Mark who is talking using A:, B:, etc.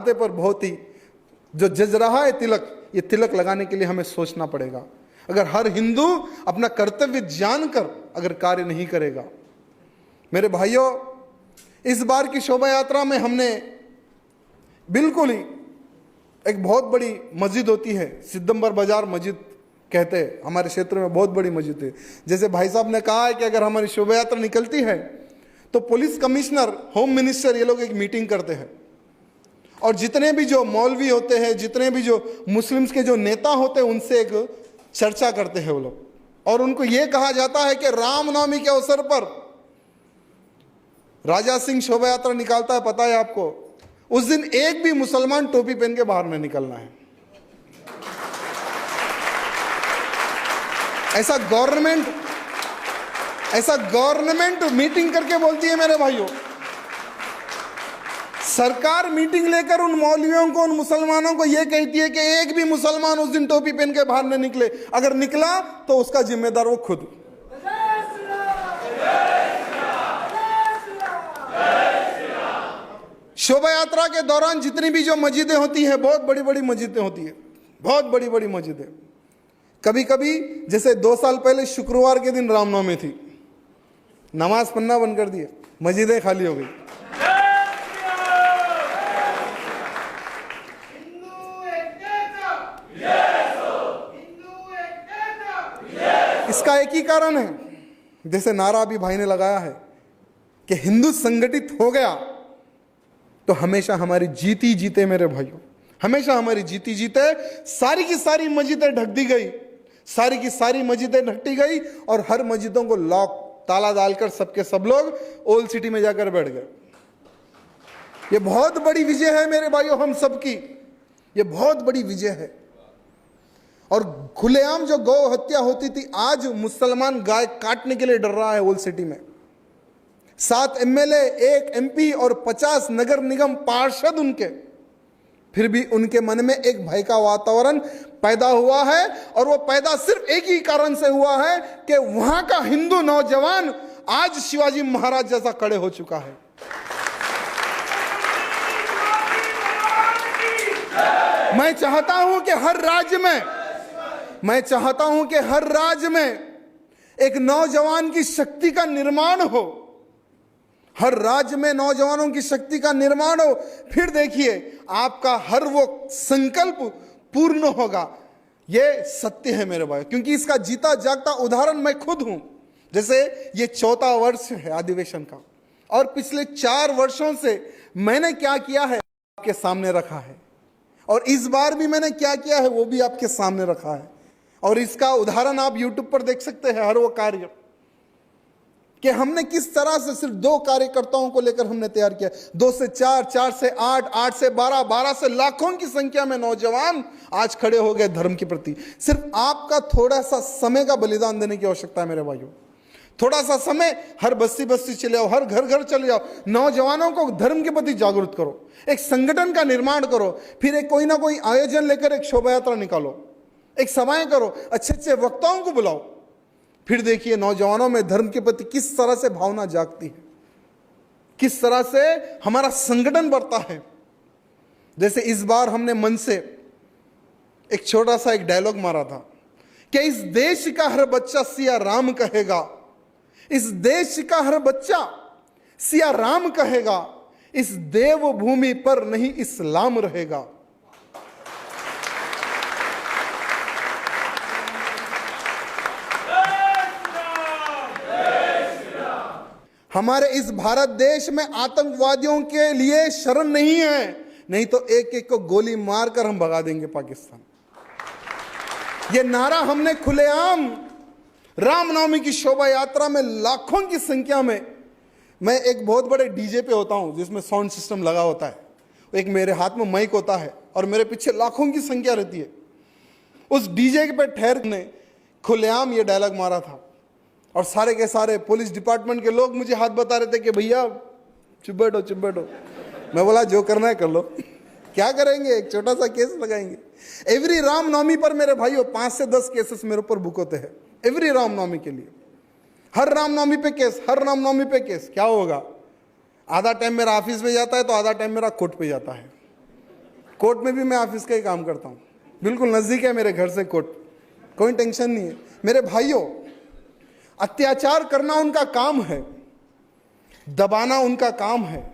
A: पर बहुत ही जो जज रहा है तिलक, ये तिलक लगाने के लिए हमें सोचना पड़ेगा। अगर हर हिंदू अपना कर्तव्य जानकर अगर कार्य नहीं करेगा। मेरे भाइयों, इस बार की शोभा यात्रा में हमने बिल्कुल ही एक बहुत बड़ी मस्जिद होती है, सिद्धंबर बाजार मस्जिद कहते हैं, हमारे क्षेत्र में बहुत बड़ी मस्जिद है। जैसे भाई साहब ने कहा है कि अगर हमारी शोभा यात्रा निकलती है तो पुलिस कमिश्नर, होम मिनिस्टर, ये लोग एक मीटिंग करते हैं और जितने भी जो मौलवी होते हैं, जितने भी जो मुस्लिम्स के जो नेता होते हैं, उनसे एक चर्चा करते हैं वो लोग। और उनको ये कहा जाता है कि रामनवमी के अवसर पर राजा सिंह शोभा यात्रा निकालता है, पता है आपको, उस दिन एक भी मुसलमान टोपी पहन के बाहर नहीं निकलना है। ऐसा गवर्नमेंट मीटिंग करके बोलती है। मेरे भाइयों, सरकार मीटिंग लेकर उन मौलवियों को, उन मुसलमानों को यह कहती है कि एक भी मुसलमान उस दिन टोपी पहन के बाहर न निकले। अगर निकला तो उसका जिम्मेदार वो खुद। शोभा यात्रा के दौरान जितनी भी जो मस्जिदें होती हैं, बहुत बड़ी बड़ी मस्जिदें होती है, बहुत बड़ी बड़ी मस्जिदें। कभी कभी जैसे 2 साल पहले शुक्रवार के दिन रामनवमी थी, नमाज पढ़ना बंद कर दिए, मस्जिदें खाली हो गई। इसका एक ही कारण है, जैसे नारा अभी भाई ने लगाया है कि हिंदू संगठित हो गया तो हमेशा हमारी जीती जीते। मेरे भाइयों, हमेशा हमारी जीती जीते। सारी की सारी मस्जिदें ढक दी गई, सारी की सारी मस्जिदें ढकती गई और हर मस्जिदों को लॉक, ताला डालकर सबके सब लोग ओल्ड सिटी में जाकर बैठ गए। ये बहुत बड़ी विजय है मेरे भाइयों, हम सबकी ये बहुत बड़ी विजय है। और खुलेआम जो गौ हत्या होती थी, आज मुसलमान गाय काटने के लिए डर रहा है ओल्ड सिटी में। 7 एमएलए, 1 एमपी और 50 नगर निगम पार्षद उनके, फिर भी उनके मन में एक भय का वातावरण पैदा हुआ है। और वो पैदा सिर्फ एक ही कारण से हुआ है कि वहां का हिंदू नौजवान आज शिवाजी महाराज जैसा खड़े हो चुका है। मैं चाहता हूं कि हर राज्य में एक नौजवान की शक्ति का निर्माण हो, हर राज्य में नौजवानों की शक्ति का निर्माण हो। फिर देखिए आपका हर वो संकल्प पूर्ण होगा। ये सत्य है मेरे भाई, क्योंकि इसका जीता जागता उदाहरण मैं खुद हूं। जैसे ये 4था वर्ष है अधिवेशन का, और पिछले 4 वर्षों से मैंने क्या किया है आपके सामने रखा है, और इस बार भी मैंने क्या किया है वो भी आपके सामने रखा है। और इसका उदाहरण आप YouTube पर देख सकते हैं, हर वो कार्य कि हमने किस तरह से सिर्फ 2 कार्यकर्ताओं को लेकर हमने तैयार किया। 2 से 4, 4 से 8, 8 से 12, 12 से लाखों की संख्या में नौजवान आज खड़े हो गए धर्म के प्रति। सिर्फ आपका थोड़ा सा समय का बलिदान देने की आवश्यकता है मेरे भाइयों। थोड़ा सा समय, हर बस्ती बस्ती चले जाओ, हर घर घर चले जाओ, नौजवानों को धर्म के प्रति जागरूक करो, एक संगठन का निर्माण करो, फिर एक कोई ना कोई आयोजन लेकर एक शोभा यात्रा निकालो, एक सभाएं करो, अच्छे अच्छे वक्ताओं को बुलाओ। फिर देखिए नौजवानों में धर्म के प्रति किस तरह से भावना जागती है, किस तरह से हमारा संगठन बढ़ता है। जैसे इस बार हमने मन से एक छोटा सा एक डायलॉग मारा था कि इस देश का हर बच्चा सिया राम कहेगा, इस देश का हर बच्चा सिया राम कहेगा, इस देवभूमि पर नहीं इस्लाम रहेगा। हमारे इस भारत देश में आतंकवादियों के लिए शरण नहीं है, नहीं तो एक एक को गोली मारकर हम भगा देंगे पाकिस्तान। ये नारा हमने खुलेआम रामनवमी की शोभा यात्रा में लाखों की संख्या में, मैं एक बहुत बड़े डीजे पे होता हूं जिसमें साउंड सिस्टम लगा होता है, एक मेरे हाथ में माइक होता है और मेरे पीछे लाखों की संख्या रहती है। उस डीजे पे ठहर ने खुलेआम ये डायलॉग मारा था और सारे के सारे पुलिस डिपार्टमेंट के लोग मुझे हाथ बता रहे थे कि भैया चुप बैठो चुप बैठो। मैं बोला जो करना है कर लो। क्या करेंगे, एक छोटा सा केस लगाएंगे। एवरी रामनवमी पर मेरे भाइयों 5 से 10 केसेस मेरे ऊपर बुक होते हैं, एवरी रामनवमी के लिए। हर रामनवमी पे केस, हर रामनवमी पे केस। क्या होगा, आधा टाइम मेरा ऑफिस पे जाता है तो आधा टाइम मेरा कोर्ट पे जाता है। कोर्ट में भी मैं ऑफिस का ही काम करता हूँ, बिल्कुल नजदीक है मेरे घर से कोर्ट, कोई टेंशन नहीं है। मेरे भाइयों, अत्याचार करना उनका काम है, दबाना उनका काम है,